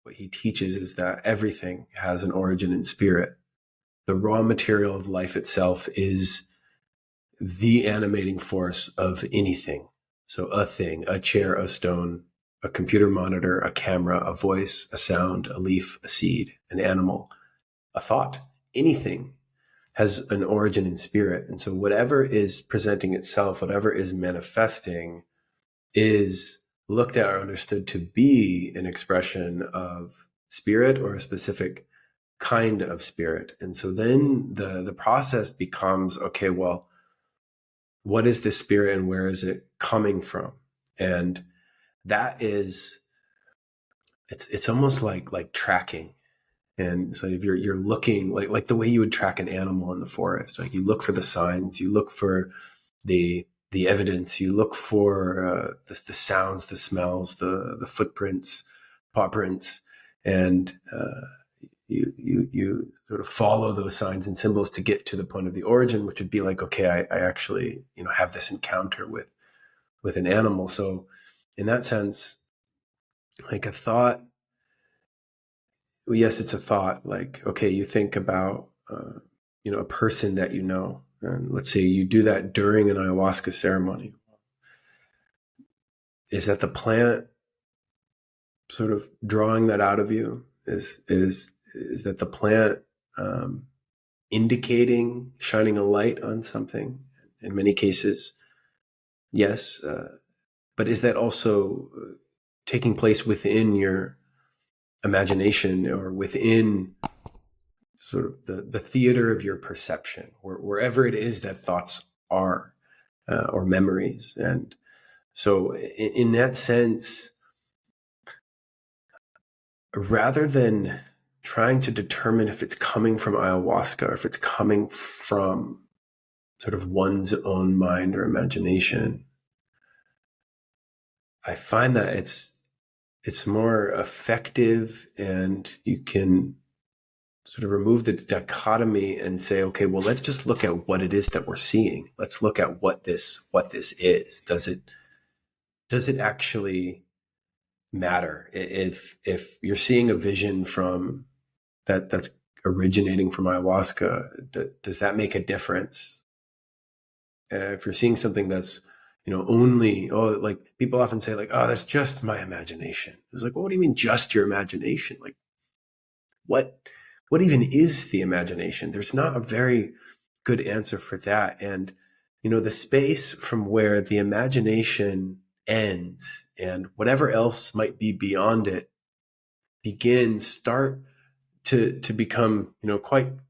what he teaches is that everything has an origin in spirit. The raw material of life itself is the animating force of anything. So a thing, a chair, a stone, a computer monitor, a camera, a voice, a sound, a leaf, a seed, an animal, a thought, anything has an origin in spirit. And so whatever is presenting itself, whatever is manifesting, is looked at or understood to be an expression of spirit or a specific kind of spirit. And so then the process becomes, okay, well, what is this spirit and where is it coming from? And that is, it's almost like tracking. And so if you're looking like the way you would track an animal in the forest, like you look for the signs, you look for the evidence, you look for the sounds, the smells, the footprints, paw prints, and you sort of follow those signs and symbols to get to the point of the origin, which would be like, okay, I actually have this encounter with an animal. So in that sense, like a thought, well, yes, it's a thought. Like, okay, you think about a person that and let's say you do that during an ayahuasca ceremony. Is that the plant sort of drawing that out of you? Is that the plant indicating, shining a light on something? In many cases, yes. But is that also taking place within your imagination or within sort of the theater of your perception, wherever it is that thoughts are or memories? And so in that sense, rather than trying to determine if it's coming from ayahuasca or if it's coming from sort of one's own mind or imagination, I find that it's more effective, and you can sort of remove the dichotomy and say, okay, well, let's just look at what it is that we're seeing. Let's look at what this is. Does it actually matter? If you're seeing a vision from that's originating from ayahuasca, does that make a difference? If you're seeing something that's only, like people often say, like, oh, that's just my imagination. It's like, well, what do you mean just your imagination? Like, what even is the imagination? There's not a very good answer for that. And the space from where the imagination ends and whatever else might be beyond it start to become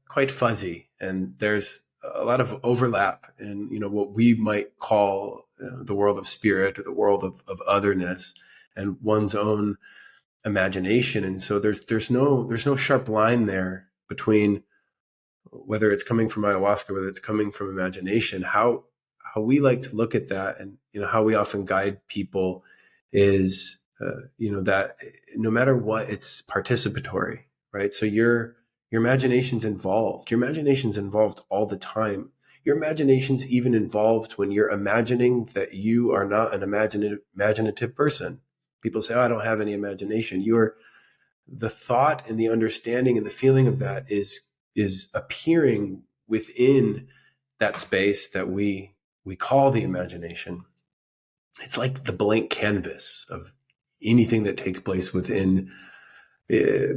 quite fuzzy, and there's a lot of overlap in what we might call the world of spirit or the world of otherness and one's own imagination. And so there's no sharp line there between whether it's coming from ayahuasca, whether it's coming from imagination. How we like to look at that, and how we often guide people is that no matter what, it's participatory, right? So your imagination's involved. Your imagination's involved all the time. Your imagination's even involved when you're imagining that you are not an imaginative person. People say, oh, I don't have any imagination. The thought and the understanding and the feeling of that is appearing within that space that we call the imagination. It's like the blank canvas of anything that takes place within the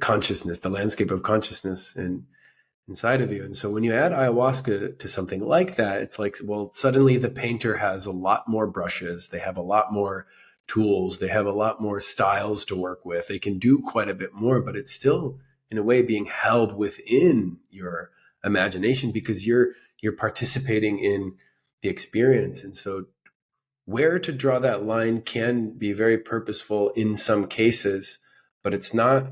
consciousness, the landscape of consciousness and inside of you. And so when you add ayahuasca to something like that, it's like, well, suddenly the painter has a lot more brushes. They have a lot more tools. They have a lot more styles to work with. They can do quite a bit more, but it's still in a way being held within your imagination because you're participating in the experience. And so where to draw that line can be very purposeful in some cases, but it's not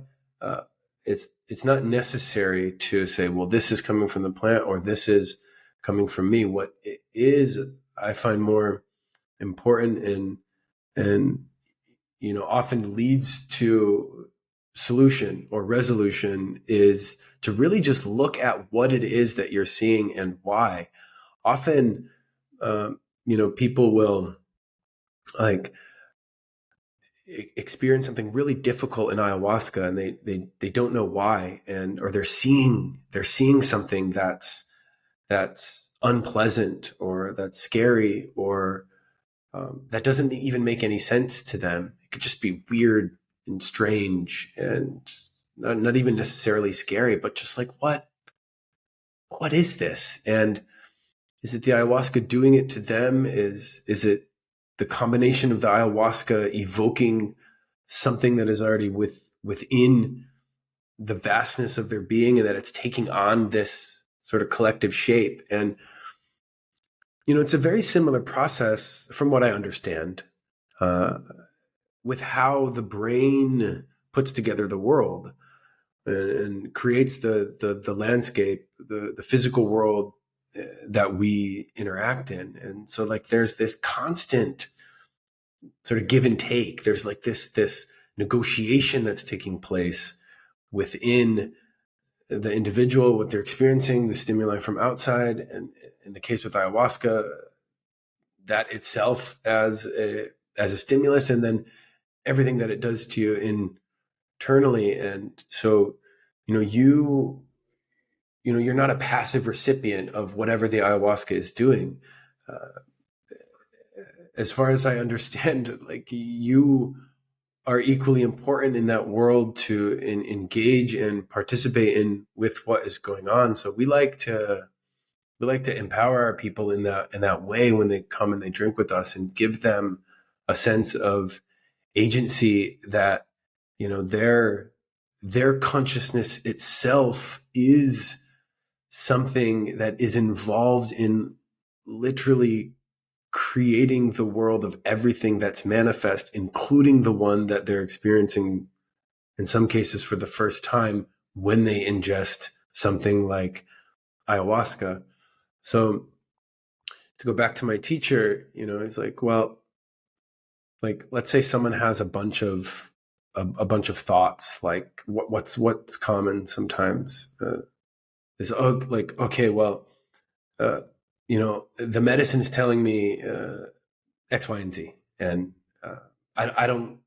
it's not necessary to say, well, this is coming from the plant or this is coming from me. What it is, I find more important and often leads to solution or resolution is to really just look at what it is that you're seeing and why. Often, people will, like, experience something really difficult in ayahuasca, and they don't know why, or they're seeing something that's unpleasant, or that's scary, or that doesn't even make any sense to them. It could just be weird and strange, and not even necessarily scary, but just like, what is this? And is it the ayahuasca doing it to them? Is it the combination of the ayahuasca evoking something that is already within the vastness of their being, and that it's taking on this sort of collective shape? And, it's a very similar process, from what I understand, with how the brain puts together the world and creates the landscape, the physical world that we interact in. And so, like, there's this constant sort of give and take. There's like this negotiation that's taking place within the individual, what they're experiencing, the stimuli from outside, and in the case with ayahuasca, that itself as a stimulus, and then everything that it does to you internally. And so, you're not a passive recipient of whatever the ayahuasca is doing. As far as I understand, like, you are equally important in that world to engage and participate in with what is going on. So we like to empower our people in that way when they come and they drink with us, and give them a sense of agency, that their consciousness itself is something that is involved in literally creating the world of everything that's manifest, including the one that they're experiencing, in some cases for the first time, when they ingest something like ayahuasca. So, to go back to my teacher, he's like, well, like, let's say someone has a bunch of thoughts, like what's common sometimes is, like, okay, well, the medicine is telling me X, Y, and Z, and I don't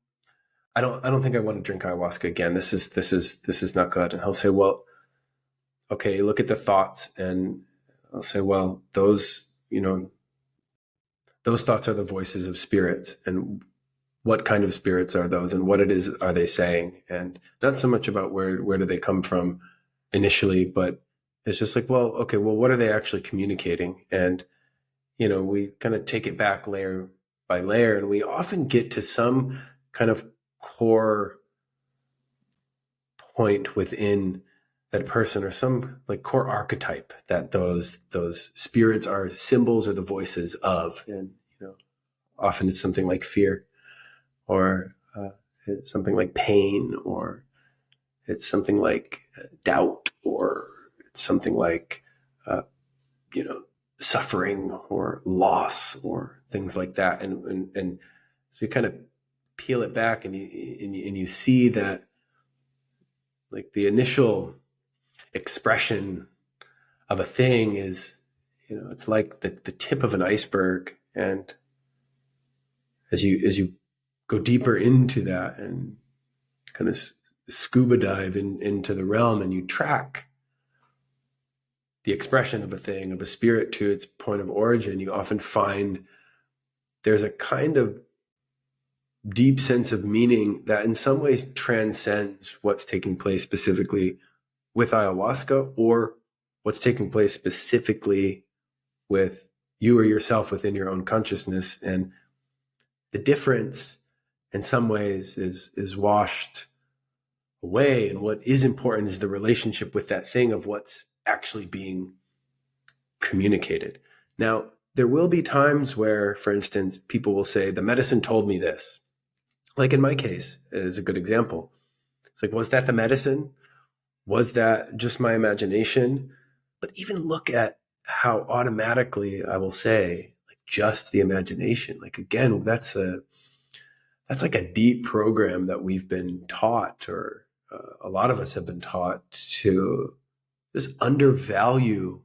think I want to drink ayahuasca again. This is not good. And he'll say, well, okay, look at the thoughts, and I'll say, well, those thoughts are the voices of spirits, and what kind of spirits are those, and what it is are they saying? And not so much about where do they come from initially, but it's just like, well, okay, well, what are they actually communicating? And, we kind of take it back layer by layer, and we often get to some kind of core point within that person, or some like core archetype that those spirits are symbols or the voices of. And, often it's something like fear, or it's something like pain, or it's something like doubt, or it's something like, suffering or loss, or things like that. And so you kind of peel it back, and you see that, like, the initial expression of a thing is, it's like the tip of an iceberg. And as you go deeper into that, and kind of scuba dive into the realm, and you track the expression of a thing, of a spirit, to its point of origin, you often find there's a kind of deep sense of meaning that in some ways transcends what's taking place specifically with ayahuasca, or what's taking place specifically with you or yourself within your own consciousness. And the difference in some ways is washed away. And what is important is the relationship with that thing, of what's actually being communicated. Now, there will be times where, for instance, people will say, the medicine told me this. Like in my case is a good example. It's like, was that the medicine? Was that just my imagination? But even look at how automatically I will say, like, just the imagination. Like, again, that's like a deep program that we've been taught, or a lot of us have been taught, to just undervalue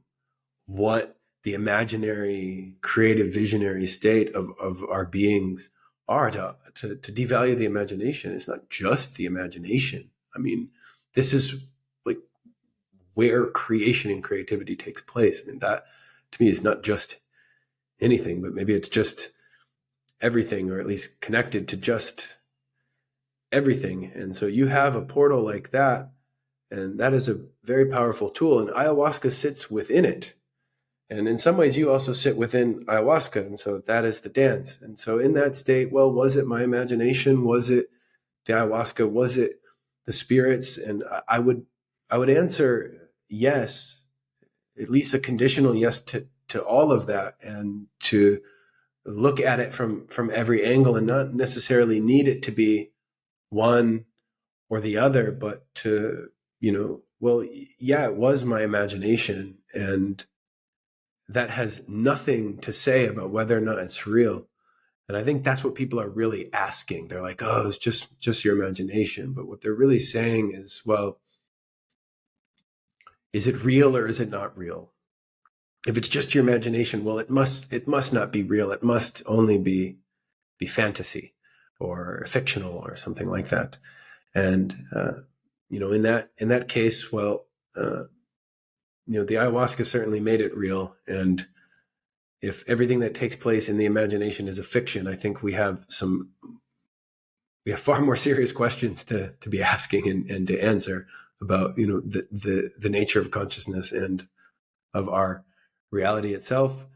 what the imaginary, creative, visionary state of our beings are to devalue the imagination. It's not just the imagination. I mean, this is like where creation and creativity takes place. I mean, that to me is not just anything, but maybe it's just everything, or at least connected to just everything. And so you have a portal like that, and that is a very powerful tool. And ayahuasca sits within it. And in some ways, you also sit within ayahuasca. And so that is the dance. And so in that state, well, was it my imagination? Was it the ayahuasca? Was it the spirits? And I would answer yes, at least a conditional yes to all of that, and to look at it from every angle, and not necessarily need it to be one or the other, but to, well, yeah, it was my imagination, and that has nothing to say about whether or not it's real. And I think that's what people are really asking. They're like, oh, it's just your imagination. But what they're really saying is, well, is it real or is it not real? If it's just your imagination, well, it must not be real. It must only be fantasy or fictional or something like that. And in that case, well, the ayahuasca certainly made it real. And if everything that takes place in the imagination is a fiction, I think we have far more serious questions to be asking and to answer about, the nature of consciousness and of our reality itself.